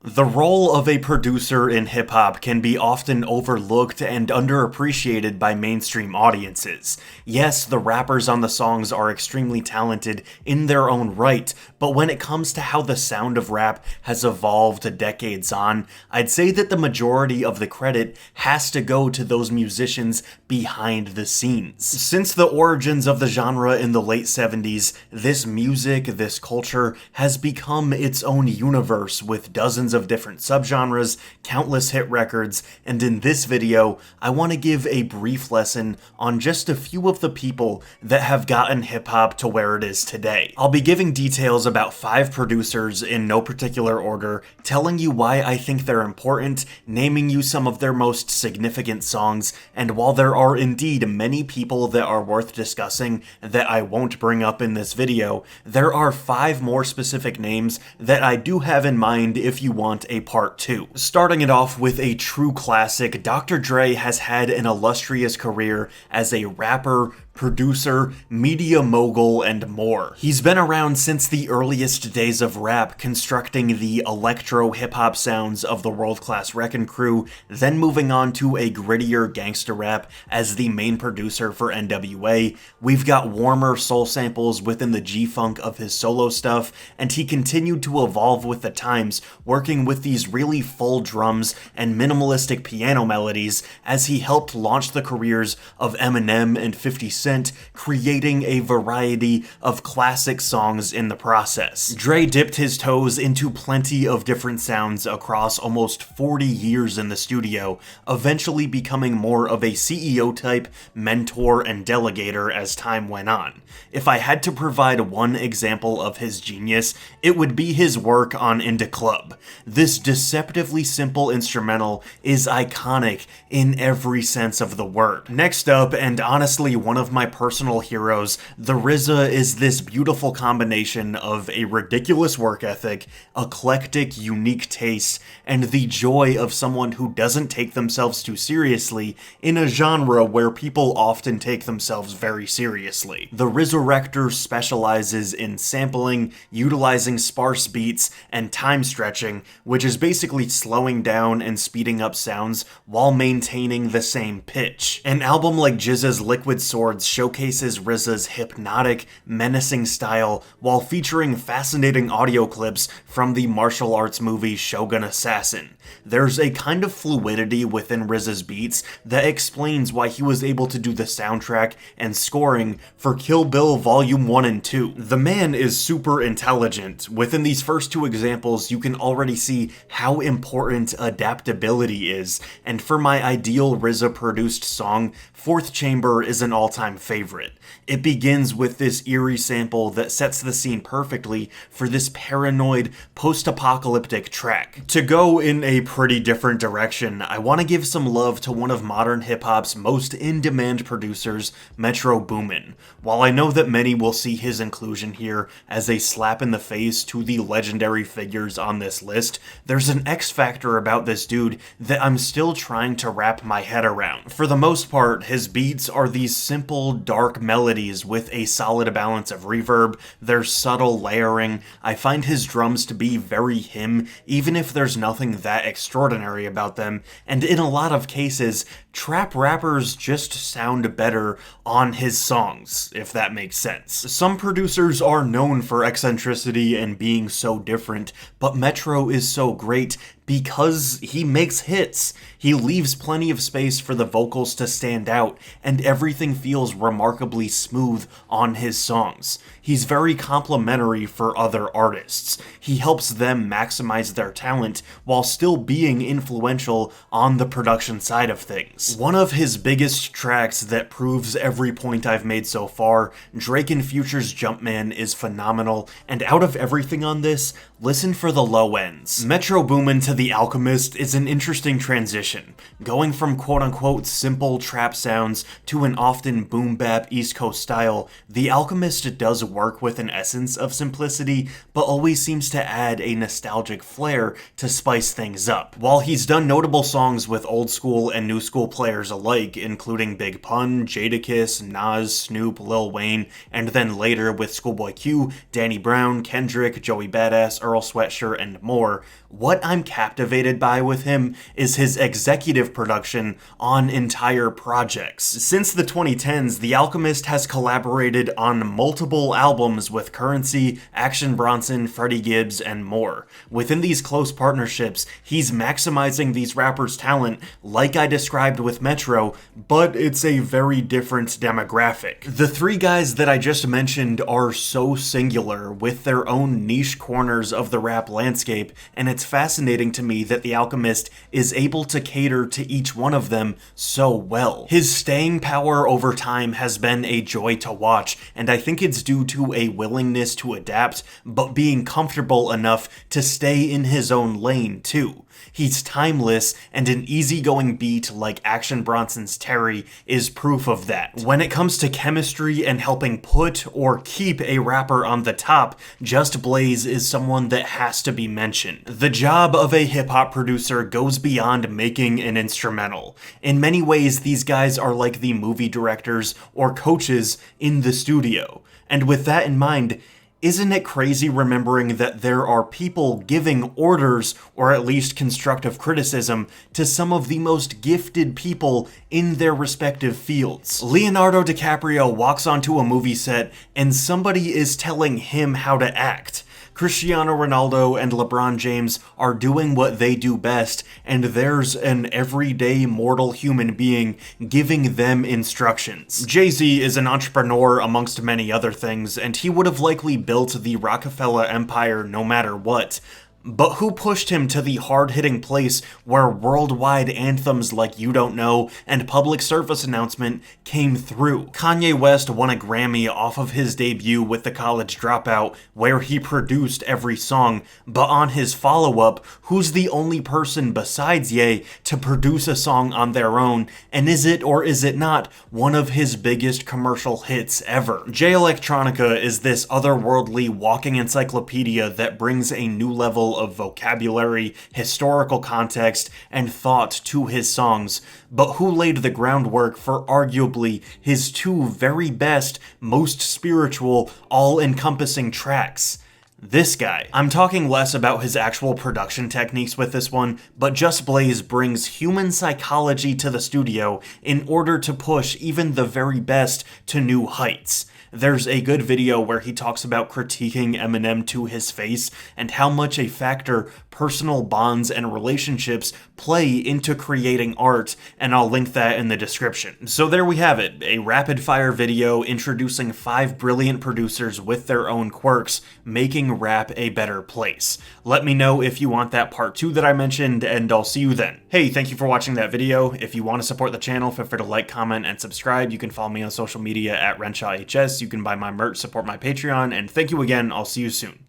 The role of a producer in hip-hop can be often overlooked and underappreciated by mainstream audiences. Yes, the rappers on the songs are extremely talented in their own right, but when it comes to how the sound of rap has evolved decades on, I'd say that the majority of the credit has to go to those musicians behind the scenes. Since the origins of the genre in the late 70s, this music, this culture, has become its own universe with dozens of different subgenres, countless hit records, and in this video, I want to give a brief lesson on just a few of the people that have gotten hip-hop to where it is today. I'll be giving details about 5 producers in no particular order, telling you why I think they're important, naming you some of their most significant songs, and while there are indeed many people that are worth discussing that I won't bring up in this video, there are 5 more specific names that I do have in mind if you want a part 2. Starting it off with a true classic, Dr. Dre has had an illustrious career as a rapper, producer, media mogul, and more. He's been around since the earliest days of rap, constructing the electro hip-hop sounds of the world-class Wreckin' Crew, then moving on to a grittier gangster rap as the main producer for NWA. We've got warmer soul samples within the G-funk of his solo stuff, and he continued to evolve with the times, working with these really full drums and minimalistic piano melodies as he helped launch the careers of Eminem and 50 Cent, creating a variety of classic songs in the process. Dre dipped his toes into plenty of different sounds across almost 40 years in the studio, eventually becoming more of a CEO type, mentor, and delegator as time went on. If I had to provide one example of his genius, it would be his work on In Da Club. This deceptively simple instrumental is iconic in every sense of the word. Next up, and honestly one of my personal heroes, the RZA is this beautiful combination of a ridiculous work ethic, eclectic, unique taste, and the joy of someone who doesn't take themselves too seriously in a genre where people often take themselves very seriously. The RZA specializes in sampling, utilizing sparse beats, and time stretching, which is basically slowing down and speeding up sounds while maintaining the same pitch. An album like GZA's Liquid Swords showcases RZA's hypnotic, menacing style while featuring fascinating audio clips from the martial arts movie Shogun Assassin. There's a kind of fluidity within RZA's beats that explains why he was able to do the soundtrack and scoring for Kill Bill Volume 1 and 2. The man is super intelligent. Within these first 2 examples, you can already see how important adaptability is, and for my ideal RZA-produced song, Fourth Chamber is an all-time favorite. It begins with this eerie sample that sets the scene perfectly for this paranoid, post-apocalyptic track. To go in a pretty different direction, I want to give some love to one of modern hip-hop's most in-demand producers, Metro Boomin. While I know that many will see his inclusion here as a slap in the face to the legendary figures on this list, there's an X factor about this dude that I'm still trying to wrap my head around. For the most part, his beats are these simple, dark melodies with a solid balance of reverb, there's subtle layering. I find his drums to be very him, even if there's nothing that extraordinary about them, and in a lot of cases, trap rappers just sound better on his songs, if that makes sense. Some producers are known for eccentricity and being so different, but Metro is so great because he makes hits. He leaves plenty of space for the vocals to stand out, and everything feels remarkably smooth on his songs. He's very complimentary for other artists. He helps them maximize their talent while still being influential on the production side of things. One of his biggest tracks that proves every point I've made so far, Drake and Future's Jumpman, is phenomenal, and out of everything on this, listen for the low ends. Metro Boomin to The Alchemist is an interesting transition, going from quote-unquote simple trap sounds to an often boom-bap East Coast style. The Alchemist does work with an essence of simplicity, but always seems to add a nostalgic flair to spice things up. While he's done notable songs with old school and new school players alike, including Big Pun, Jadakiss, Nas, Snoop, Lil Wayne, and then later with Schoolboy Q, Danny Brown, Kendrick, Joey Badass, Earl Sweatshirt, and more, what I'm captivated by with him is his executive production on entire projects. Since the 2010s, The Alchemist has collaborated on multiple albums with Currency, Action Bronson, Freddie Gibbs, and more. Within these close partnerships, he's maximizing these rappers' talent like I described with Metro, but it's a very different demographic. The three guys that I just mentioned are so singular with their own niche corners of the rap landscape, and it's fascinating to me that The Alchemist is able to cater to each one of them so well. His staying power over time has been a joy to watch, and I think it's due to a willingness to adapt, but being comfortable enough to stay in his own lane too. He's timeless, and an easygoing beat like Action Bronson's Terry is proof of that. When it comes to chemistry and helping put or keep a rapper on the top, Just Blaze is someone that has to be mentioned. The job of a hip-hop producer goes beyond making an instrumental. In many ways, these guys are like the movie directors or coaches in the studio. And with that in mind, isn't it crazy remembering that there are people giving orders, or at least constructive criticism, to some of the most gifted people in their respective fields? Leonardo DiCaprio walks onto a movie set and somebody is telling him how to act. Cristiano Ronaldo and LeBron James are doing what they do best, and there's an everyday mortal human being giving them instructions. Jay-Z is an entrepreneur amongst many other things, and he would have likely built the Rockefeller empire no matter what. But who pushed him to the hard-hitting place where worldwide anthems like You Don't Know and Public Service Announcement came through? Kanye West won a Grammy off of his debut with The College Dropout, where he produced every song, but on his follow-up, who's the only person besides Ye to produce a song on their own, and is it or is it not one of his biggest commercial hits ever? Jay Electronica is this otherworldly walking encyclopedia that brings a new level of vocabulary, historical context, and thought to his songs, but who laid the groundwork for arguably his two very best, most spiritual, all-encompassing tracks? This guy. I'm talking less about his actual production techniques with this one, but Just Blaze brings human psychology to the studio in order to push even the very best to new heights. There's a good video where he talks about critiquing Eminem to his face and how much a factor personal bonds and relationships play into creating art, and I'll link that in the description. So there we have it, a rapid-fire video introducing 5 brilliant producers with their own quirks, making rap a better place. Let me know if you want that part 2 that I mentioned, and I'll see you then. Hey, thank you for watching that video. If you want to support the channel, feel free to like, comment, and subscribe. You can follow me on social media at RenshawHS. You can buy my merch, support my Patreon, and thank you again. I'll see you soon.